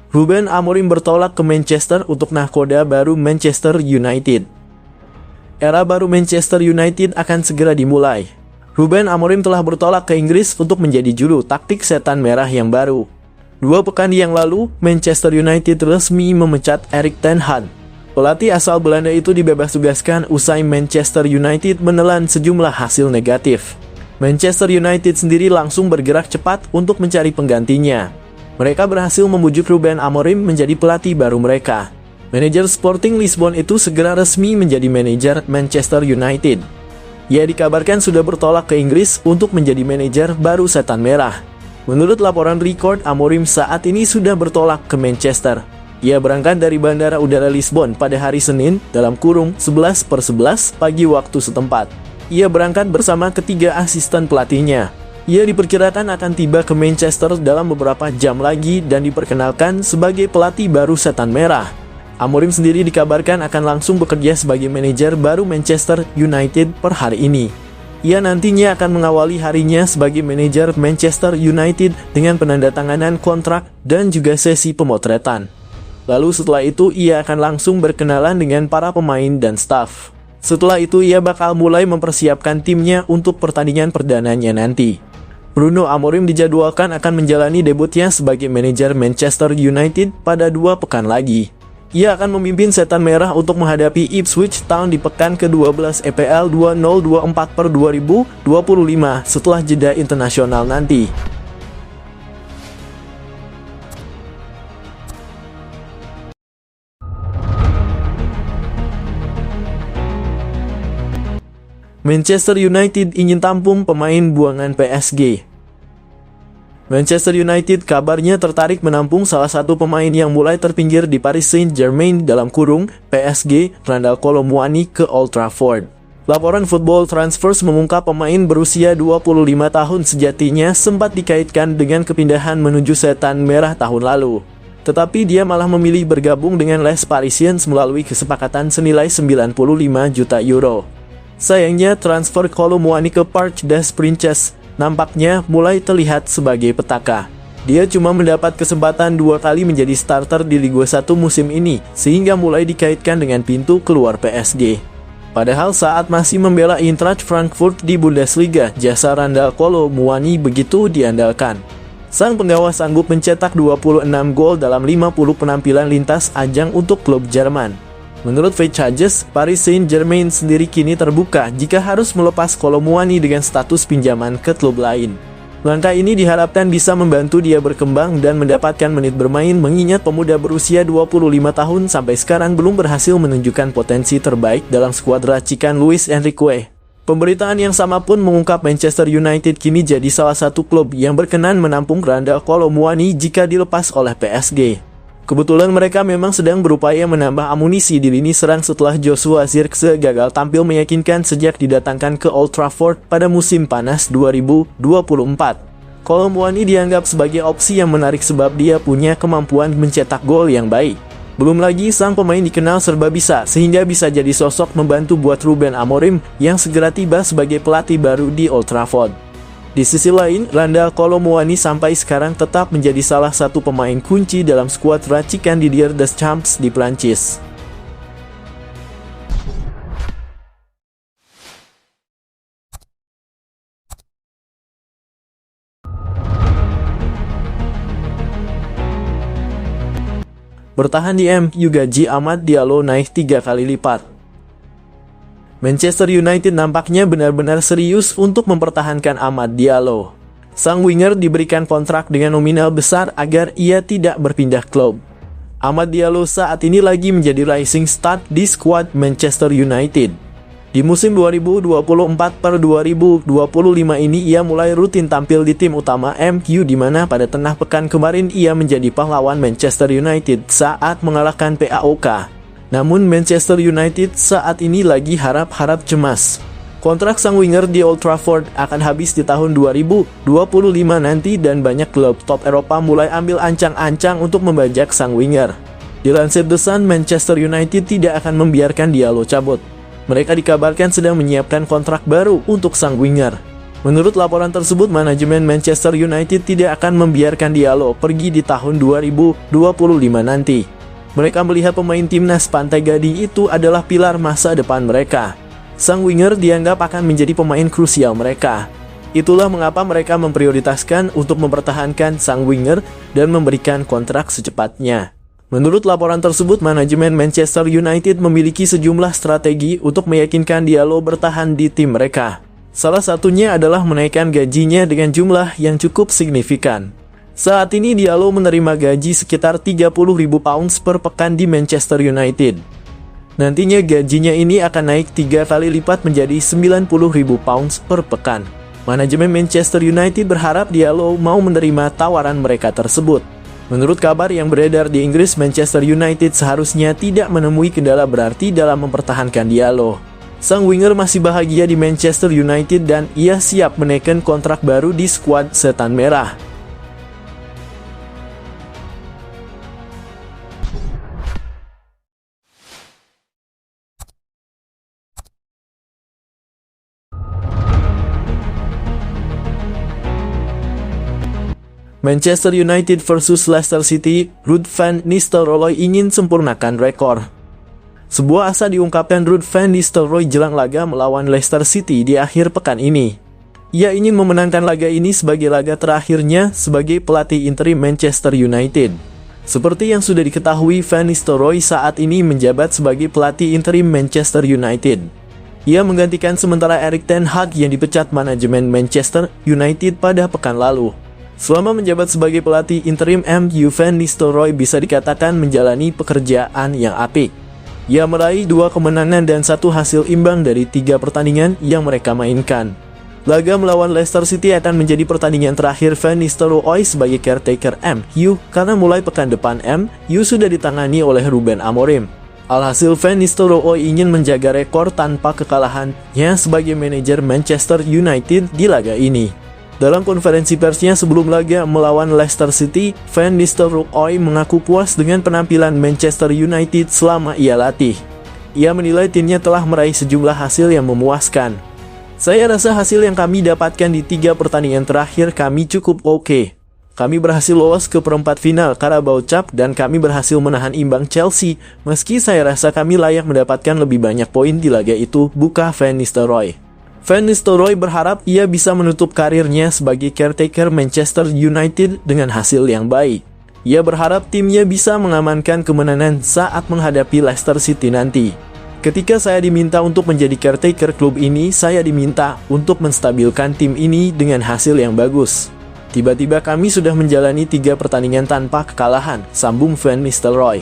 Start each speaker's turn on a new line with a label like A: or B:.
A: Ruben Amorim bertolak ke Manchester untuk nahkoda baru Manchester United. Era baru Manchester United akan segera dimulai. Ruben Amorim telah bertolak ke Inggris untuk menjadi juru taktik setan merah yang baru. 2 pekan yang lalu, Manchester United resmi memecat Erik ten Hag. Pelatih asal Belanda itu dibebas tugaskan usai Manchester United menelan sejumlah hasil negatif. Manchester United sendiri langsung bergerak cepat untuk mencari penggantinya. Mereka berhasil membujuk Ruben Amorim menjadi pelatih baru mereka. Manajer Sporting Lisbon itu segera resmi menjadi manajer Manchester United. Ia dikabarkan sudah bertolak ke Inggris untuk menjadi manajer baru setan merah. Menurut laporan Record, Amorim saat ini sudah bertolak ke Manchester. Ia berangkat dari Bandara Udara Lisbon pada hari Senin (11/11) pagi waktu setempat. Ia berangkat bersama ketiga asisten pelatihnya. Ia diperkirakan akan tiba ke Manchester dalam beberapa jam lagi dan diperkenalkan sebagai pelatih baru setan merah. Amorim sendiri dikabarkan akan langsung bekerja sebagai manajer baru Manchester United per hari ini. Ia nantinya akan mengawali harinya sebagai manajer Manchester United dengan penandatanganan kontrak dan juga sesi pemotretan. Lalu setelah itu ia akan langsung berkenalan dengan para pemain dan staf. Setelah itu ia bakal mulai mempersiapkan timnya untuk pertandingan perdananya nanti. Bruno Amorim dijadwalkan akan menjalani debutnya sebagai manajer Manchester United pada 2 pekan lagi. Ia akan memimpin setan merah untuk menghadapi Ipswich Town di pekan ke-12 EPL 2024/2025 setelah jeda internasional nanti. Manchester United ingin tampung pemain buangan PSG. Manchester United kabarnya tertarik menampung salah satu pemain yang mulai terpinggir di Paris Saint-Germain (PSG), Randal Kolo Muani ke Old Trafford. Laporan Football Transfers mengungkap pemain berusia 25 tahun sejatinya sempat dikaitkan dengan kepindahan menuju setan merah tahun lalu. Tetapi dia malah memilih bergabung dengan Les Parisiens melalui kesepakatan senilai 95 juta euro. Sayangnya, transfer Kolo Muani ke Parc des Princes nampaknya mulai terlihat sebagai petaka. Dia cuma mendapat kesempatan 2 kali menjadi starter di Liga 1 musim ini, sehingga mulai dikaitkan dengan pintu keluar PSG. Padahal saat masih membela Eintracht Frankfurt di Bundesliga, jasa Randal Kolo Muani begitu diandalkan. Sang penggawa sanggup mencetak 26 gol dalam 50 penampilan lintas ajang untuk klub Jerman. Menurut Feichages, Paris Saint-Germain sendiri kini terbuka jika harus melepas Kolo Muani dengan status pinjaman ke klub lain. Langkah ini diharapkan bisa membantu dia berkembang dan mendapatkan menit bermain mengingat pemuda berusia 25 tahun sampai sekarang belum berhasil menunjukkan potensi terbaik dalam skuad racikan Luis Enrique. Pemberitaan yang sama pun mengungkap Manchester United kini jadi salah satu klub yang berkenan menampung Randal Kolo Muani jika dilepas oleh PSG. Kebetulan mereka memang sedang berupaya menambah amunisi di lini serang setelah Joshua Zirkzee gagal tampil meyakinkan sejak didatangkan ke Old Trafford pada musim panas 2024. Kolo Muani dianggap sebagai opsi yang menarik sebab dia punya kemampuan mencetak gol yang baik. Belum lagi sang pemain dikenal serba bisa sehingga bisa jadi sosok membantu buat Ruben Amorim yang segera tiba sebagai pelatih baru di Old Trafford. Di sisi lain, Randal Kolo Muani sampai sekarang tetap menjadi salah satu pemain kunci dalam skuad racikan Didier Deschamps di Prancis. Bertahan di MU, gaji Amad Diallo naik 3 kali lipat. Manchester United nampaknya benar-benar serius untuk mempertahankan Amad Diallo. Sang winger diberikan kontrak dengan nominal besar agar ia tidak berpindah klub. Amad Diallo saat ini lagi menjadi rising star di skuad Manchester United. Di musim 2024/2025 ini ia mulai rutin tampil di tim utama MU di mana pada tengah pekan kemarin ia menjadi pahlawan Manchester United saat mengalahkan PAOK. Namun Manchester United saat ini lagi harap-harap cemas. Kontrak sang winger di Old Trafford akan habis di tahun 2025 nanti dan banyak klub top Eropa mulai ambil ancang-ancang untuk membajak sang winger. Dilansir The Sun, Manchester United tidak akan membiarkan Diallo cabut. Mereka dikabarkan sedang menyiapkan kontrak baru untuk sang winger. Menurut laporan tersebut, manajemen Manchester United tidak akan membiarkan Diallo pergi di tahun 2025 nanti. Mereka melihat pemain timnas Pantai Gading itu adalah pilar masa depan mereka. Sang winger dianggap akan menjadi pemain krusial mereka. Itulah mengapa mereka memprioritaskan untuk mempertahankan sang winger dan memberikan kontrak secepatnya. Menurut laporan tersebut, manajemen Manchester United memiliki sejumlah strategi untuk meyakinkan Diallo bertahan di tim mereka. Salah satunya adalah menaikkan gajinya dengan jumlah yang cukup signifikan. Saat ini Diallo menerima gaji sekitar 30.000 pounds per pekan di Manchester United. Nantinya gajinya ini akan naik 3 kali lipat menjadi 90.000 pounds per pekan. Manajemen Manchester United berharap Diallo mau menerima tawaran mereka tersebut. Menurut kabar yang beredar di Inggris, Manchester United seharusnya tidak menemui kendala berarti dalam mempertahankan Diallo. Sang winger masih bahagia di Manchester United dan ia siap menaikkan kontrak baru di skuad Setan Merah. Manchester United versus Leicester City, Ruud van Nistelrooy ingin sempurnakan rekor. Sebuah asa diungkapkan Ruud van Nistelrooy jelang laga melawan Leicester City di akhir pekan ini. Ia ingin memenangkan laga ini sebagai laga terakhirnya sebagai pelatih interim Manchester United. Seperti yang sudah diketahui, Van Nistelrooy saat ini menjabat sebagai pelatih interim Manchester United. Ia menggantikan sementara Erik ten Hag yang dipecat manajemen Manchester United pada pekan lalu. Selama menjabat sebagai pelatih interim MU, Van Nistelrooy bisa dikatakan menjalani pekerjaan yang apik. Ia meraih 2 kemenangan dan 1 hasil imbang dari 3 pertandingan yang mereka mainkan. Laga melawan Leicester City akan menjadi pertandingan terakhir Van Nistelrooy sebagai caretaker MU karena mulai pekan depan MU sudah ditangani oleh Ruben Amorim. Alhasil, Van Nistelrooy ingin menjaga rekor tanpa kekalahannya sebagai manajer Manchester United di laga ini. Dalam konferensi persnya sebelum laga melawan Leicester City, Van Nistelrooy mengaku puas dengan penampilan Manchester United selama ia latih. Ia menilai timnya telah meraih sejumlah hasil yang memuaskan. Saya rasa hasil yang kami dapatkan di 3 pertandingan terakhir kami cukup oke. Kami berhasil lolos ke perempat final Carabao Cup dan kami berhasil menahan imbang Chelsea, meski saya rasa kami layak mendapatkan lebih banyak poin di laga itu, buka Van Nistelrooy. Van Nistelrooy berharap ia bisa menutup karirnya sebagai caretaker Manchester United dengan hasil yang baik. Ia berharap timnya bisa mengamankan kemenangan saat menghadapi Leicester City nanti. Ketika saya diminta untuk menjadi caretaker klub ini, saya diminta untuk menstabilkan tim ini dengan hasil yang bagus. Tiba-tiba kami sudah menjalani 3 pertandingan tanpa kekalahan, sambung Van Nistelrooy.